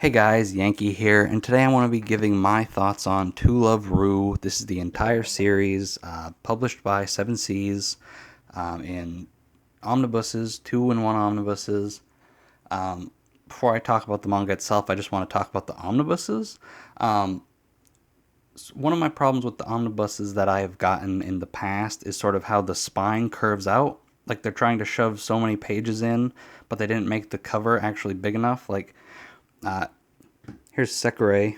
Hey guys, Yankee here, and today I want to be giving my thoughts on To Love Ru. This is the entire series, published by Seven Seas, in omnibuses, two in one omnibuses. Before I talk about the manga itself, I just want to talk about the omnibuses. Um, One of my problems with the omnibuses that I have gotten in the past is sort of how the spine curves out. Like they're trying to shove so many pages in, but they didn't make the cover actually big enough. Uh, Here's Sekirei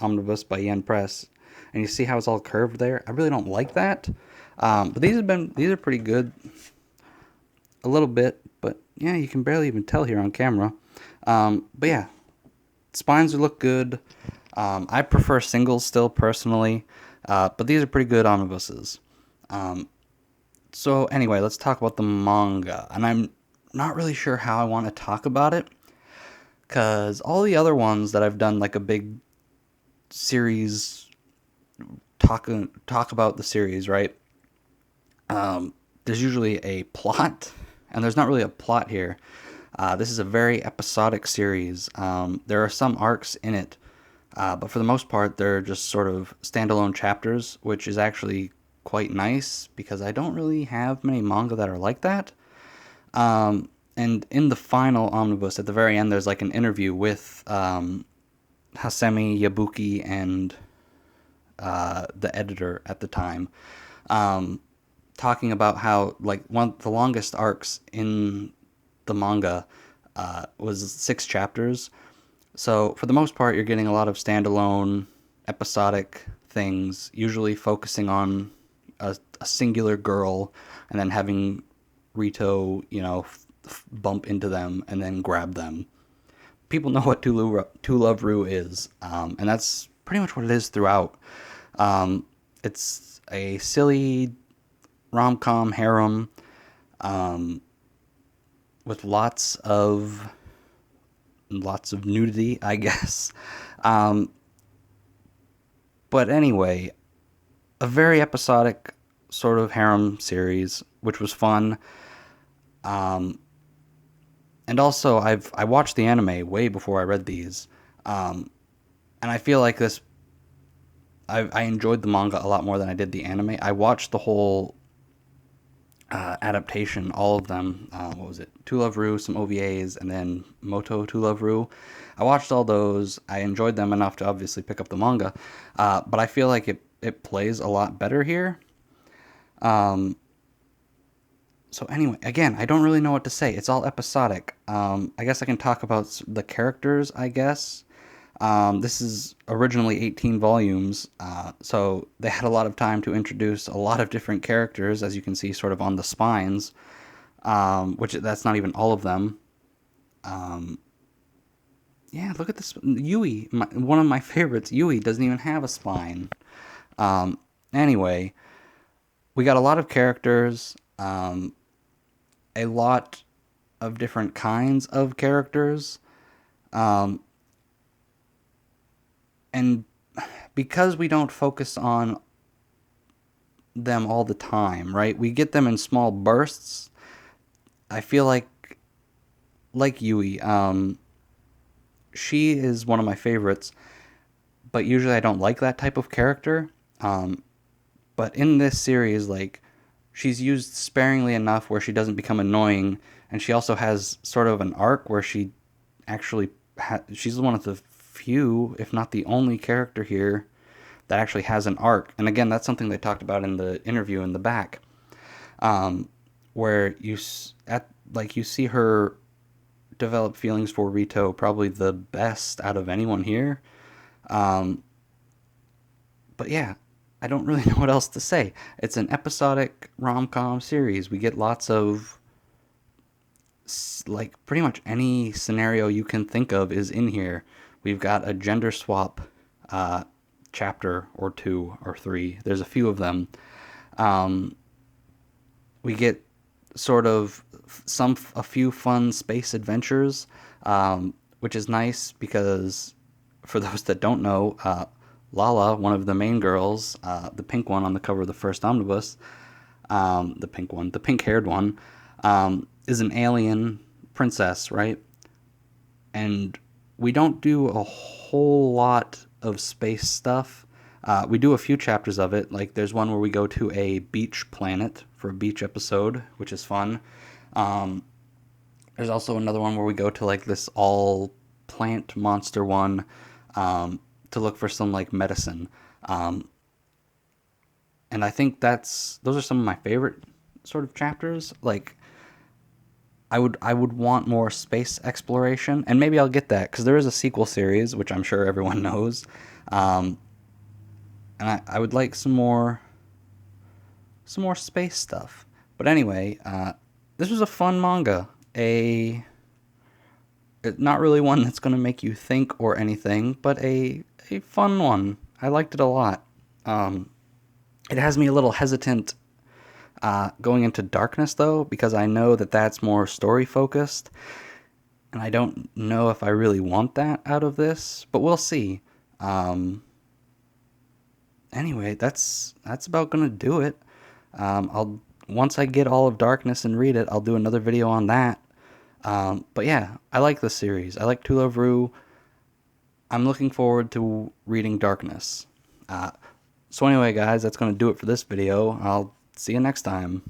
Omnibus by Yen Press, and you see how it's all curved there. I really don't like that, but these are pretty good, a little bit, but yeah, you can barely even tell here on camera. But yeah, spines look good. I prefer singles still personally, but these are pretty good omnibuses. Um, so anyway, let's talk about the manga, and I'm not really sure how I want to talk about it because all the other ones that I've done like a big series talk about the series, right? There's usually a plot, and there's not really a plot here. This is a very episodic series. There are some arcs in it, but for the most part, they're just sort of standalone chapters, which is actually quite nice because I don't really have many manga that are like that. And in the final omnibus, at the very end, there's like an interview with Hasemi Yabuki and the editor at the time, um, talking about how like one of the longest arcs in the manga was 6 chapters. So for the most part, you're getting a lot of standalone episodic things, usually focusing on a singular girl, and then having Rito, bump into them and then grab them. People know what To Love Ru is, and that's pretty much what it is throughout. Um, it's a silly rom com harem, um, with lots of nudity, I guess. Um, but anyway, a very episodic sort of harem series, which was fun. Um, and also, I watched the anime way before I read these, um, and I feel like I enjoyed the manga a lot more than I did the anime. I watched the whole adaptation, all of them. What was it? To Love Ru, some OVAs, and then Moto To Love Ru. I watched all those. I enjoyed them enough to obviously pick up the manga, but I feel like it plays a lot better here. Um, so anyway, again, I don't really know what to say. It's all episodic. I guess I can talk about the characters. I guess. This is originally 18 volumes, so they had a lot of time to introduce a lot of different characters, as you can see, sort of on the spines. Which that's not even all of them. Um, yeah, look at this. Yui, one of my favorites. Yui doesn't even have a spine. Um, anyway, we got a lot of characters, a lot of different kinds of characters, um, and because we don't focus on them all the time, right? We get them in small bursts. I feel like Yui, she is one of my favorites, but usually I don't like that type of character. Um, but in this series, like she's used sparingly enough where she doesn't become annoying, and she also has sort of an arc where she actually she's one of the few, if not the only character here that actually has an arc. And again, that's something they talked about in the interview in the back, um, where you see her develop feelings for Rito probably the best out of anyone here. Um, but yeah, I don't really know what else to say. It's an episodic rom com series. We get lots of like pretty much any scenario you can think of is in here. We've got a gender swap uh, chapter or two or three. There's a few of them. Um, we get sort of a few fun space adventures, which is nice because for those that don't know, Lala, one of the main girls, the pink one on the cover of the first omnibus, the pink one, the pink haired one, is an alien princess, right? And we don't do a whole lot of space stuff. We do a few chapters of it. Like there's one where we go to a beach planet for a beach episode, which is fun. Um, there's also another one where we go to like this all plant monster one to look for some like medicine. Um, and I think those are some of my favorite sort of chapters. Like I would want more space exploration, and maybe I'll get that because there is a sequel series, which I'm sure everyone knows. Um, and I would like some more space stuff. But anyway, this was a fun manga. Not really one that's going to make you think or anything, but a fun one. I liked it a lot. It has me a little hesitant going into Darkness, though, because I know that that's more story focused, and I don't know if I really want that out of this, but we'll see. Anyway, that's about gonna do it. I'll Once I get all of Darkness and read it, I'll do another video on that. But yeah, I like this series. I like To Love Ru. I'm looking forward to reading Darkness. So anyway, guys, that's gonna do it for this video. I'll see you next time.